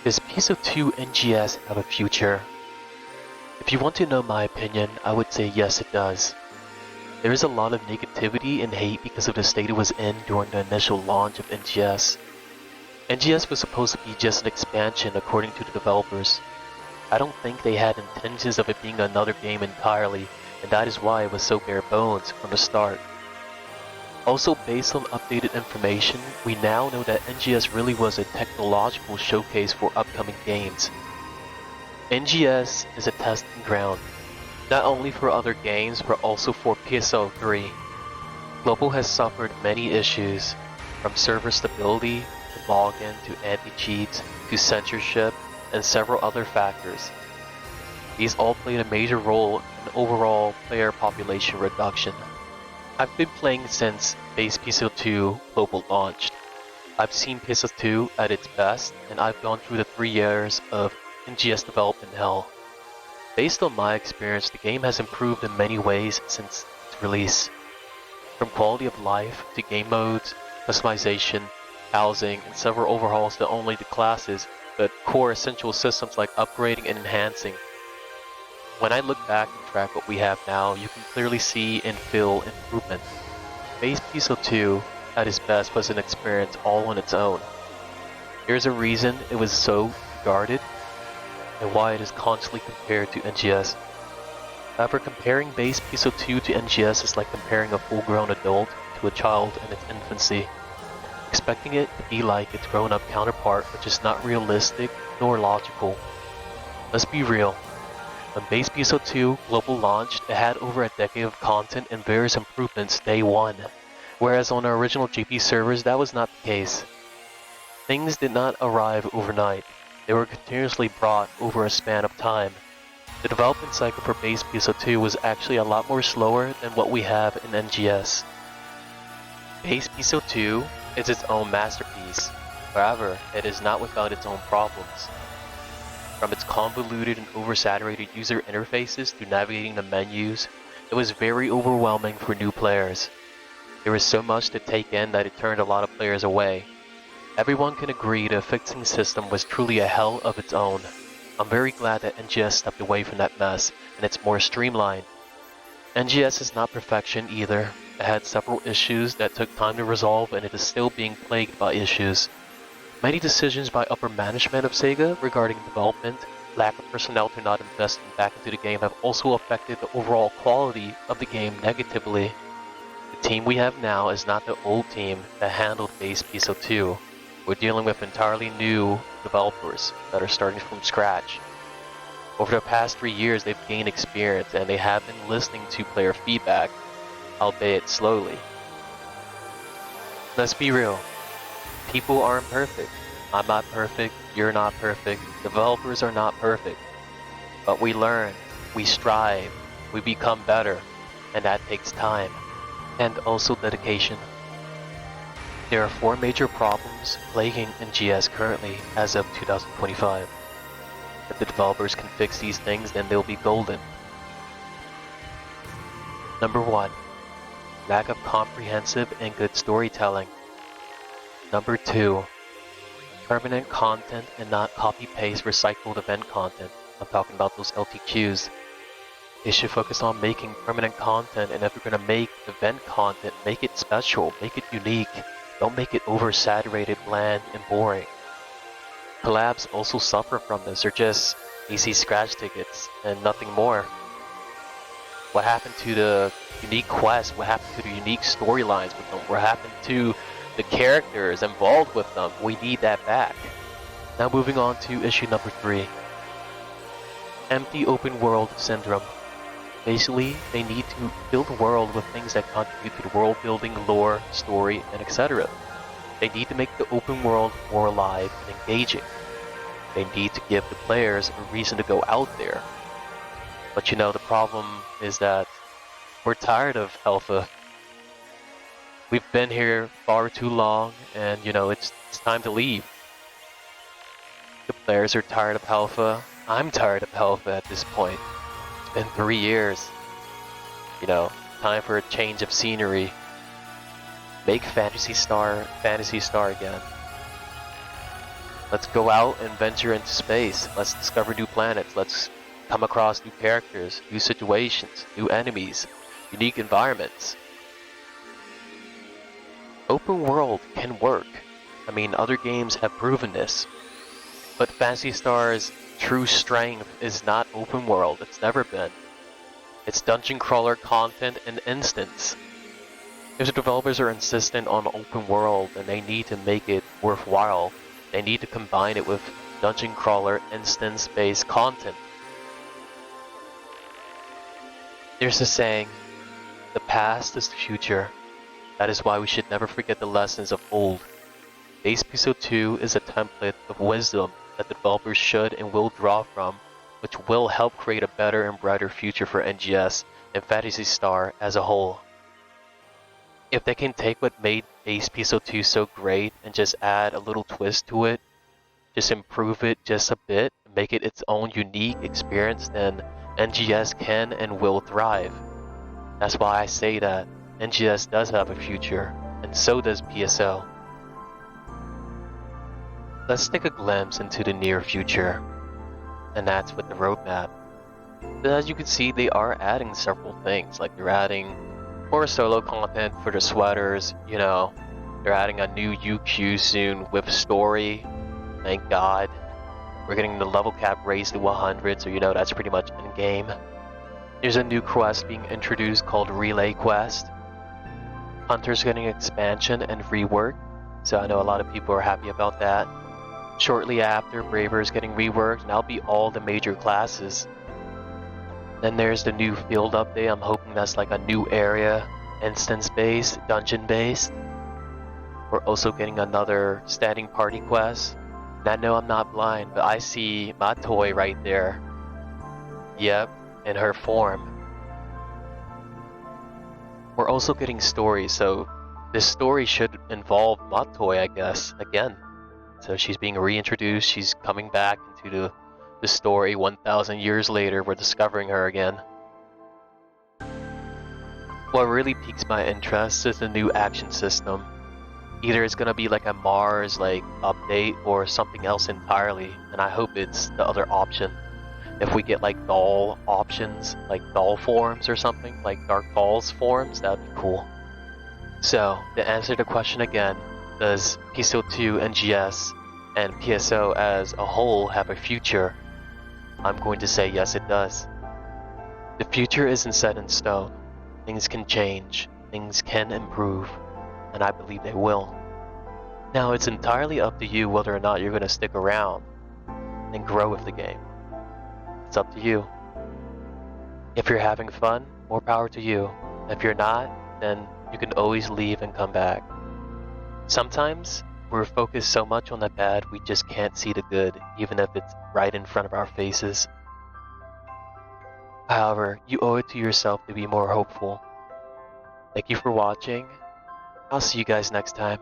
Does PSO2 NGS have a future? If you want to know my opinion, I would say yes it does. There is a lot of negativity and hate because of the state it was in during the initial launch of NGS. NGS was supposed to be just an expansion according to the developers. I don't think they had intentions of it being another game entirely, and that is why it was so bare bones from the start. Also, based on updated information, we now know that NGS really was a technological showcase for upcoming games. NGS is a testing ground, not only for other games but also for PSO3. Global has suffered many issues, from server stability, to login, to anti-cheats, to censorship, and several other factors. These all played a major role in overall player population reduction. I've been playing since base PSO2 Global launched. I've seen PSO2 at its best, and I've gone through the 3 years of NGS development hell. Based on my experience, the game has improved in many ways since its release. From quality of life, to game modes, customization, housing, and several overhauls to only the classes, but core essential systems like upgrading and enhancing. When I look back and track what we have now, you can clearly see and feel improvement. Base PSO2 at its best was an experience all on its own. There's a reason it was so regarded, and why it is constantly compared to NGS. However, comparing base PSO2 to NGS is like comparing a full-grown adult to a child in its infancy, expecting it to be like its grown-up counterpart, which is not realistic nor logical. Let's be real. When base PSO2 Global launched, it had over a decade of content and various improvements day one, whereas on our original GP servers that was not the case. Things did not arrive overnight, they were continuously brought over a span of time. The development cycle for base PSO2 was actually a lot more slower than what we have in NGS. Base PSO2 is its own masterpiece, however, it is not without its own problems. From its convoluted and oversaturated user interfaces to navigating the menus, it was very overwhelming for new players. There was so much to take in that it turned a lot of players away. Everyone can agree the affixing system was truly a hell of its own. I'm very glad that NGS stepped away from that mess and it's more streamlined. NGS is not perfection either. It had several issues that took time to resolve and it is still being plagued by issues. Many decisions by upper management of Sega regarding development, lack of personnel to not invest back into the game have also affected the overall quality of the game negatively. The team we have now is not the old team that handled base PSO2. We're dealing with entirely new developers that are starting from scratch. Over the past 3 years they've gained experience and they have been listening to player feedback, albeit slowly. Let's be real. People aren't perfect. I'm not perfect, you're not perfect, developers are not perfect. But we learn, we strive, we become better, and that takes time. And also dedication. There are 4 major problems plaguing NGS currently as of 2025. If the developers can fix these things, then they'll be golden. Number 1. Lack of comprehensive and good storytelling. Number 2. Permanent content and not copy-paste recycled event content. I'm talking about those LTQs. They should focus on making permanent content, and if you're going to make event content, make it special, make it unique. Don't make it oversaturated, bland, and boring. Collabs also suffer from this. They're just easy scratch tickets and nothing more. What happened to the unique quests? What happened to the unique storylines with them? What happened to the characters involved with them? We need that back. Now moving on to issue number 3. Empty open world syndrome. Basically, they need to fill the world with things that contribute to the world building, lore, story, and etc. They need to make the open world more alive and engaging. They need to give the players a reason to go out there. But you know, the problem is that we're tired of alpha. We've been here far too long, and you know, it's time to leave. The players are tired of alpha. I'm tired of alpha at this point. It's been 3 years. You know, time for a change of scenery. Make Phantasy Star again. Let's go out and venture into space. Let's discover new planets. Let's come across new characters, new situations, new enemies, unique environments. Open world can work. I mean, other games have proven this. But Phantasy Star's true strength is not open world. It's never been. It's dungeon crawler content and instance. If the developers are insistent on open world, then they need to make it worthwhile. They need to combine it with dungeon crawler instance-based content. There's a saying, the past is the future. That is why we should never forget the lessons of old. Base PSO2 is a template of wisdom that the developers should and will draw from, which will help create a better and brighter future for NGS and Phantasy Star as a whole. If they can take what made base PSO2 so great and just add a little twist to it, just improve it just a bit, make it its own unique experience, then NGS can and will thrive. That's why I say that NGS does have a future, and so does PSO. Let's take a glimpse into the near future, and that's with the roadmap. But as you can see, they are adding several things, like they're adding more solo content for the sweaters, you know, they're adding a new UQ soon with story, thank God. We're getting the level cap raised to 100, so you know that's pretty much in game. There's a new quest being introduced called Relay Quest. Hunter's getting expansion and rework, so I know a lot of people are happy about that. Shortly after, Braver is getting reworked, and that'll be all the major classes. Then there's the new field update. I'm hoping that's like a new area, instance-based, dungeon-based. We're also getting another standing party quest. And I know I'm not blind, but I see my toy right there. Yep, in her form. We're also getting stories, so this story should involve my toy, I guess, again. So she's being reintroduced, she's coming back into the story 1,000 years later, we're discovering her again. What really piques my interest is the new action system. Either it's gonna be like a Mars update or something else entirely, and I hope it's the other option. If we get like doll options, like doll forms or something, like Dark Falls forms, that'd be cool. So, to answer the question again, does PSO2 NGS and PSO as a whole have a future? I'm going to say yes, it does. The future isn't set in stone. Things can change, things can improve, and I believe they will. Now, it's entirely up to you whether or not you're going to stick around and grow with the game. It's up to you. If you're having fun, more power to you. If you're not, then you can always leave and come back. Sometimes, we're focused so much on the bad, we just can't see the good, even if it's right in front of our faces. However, you owe it to yourself to be more hopeful. Thank you for watching. I'll see you guys next time.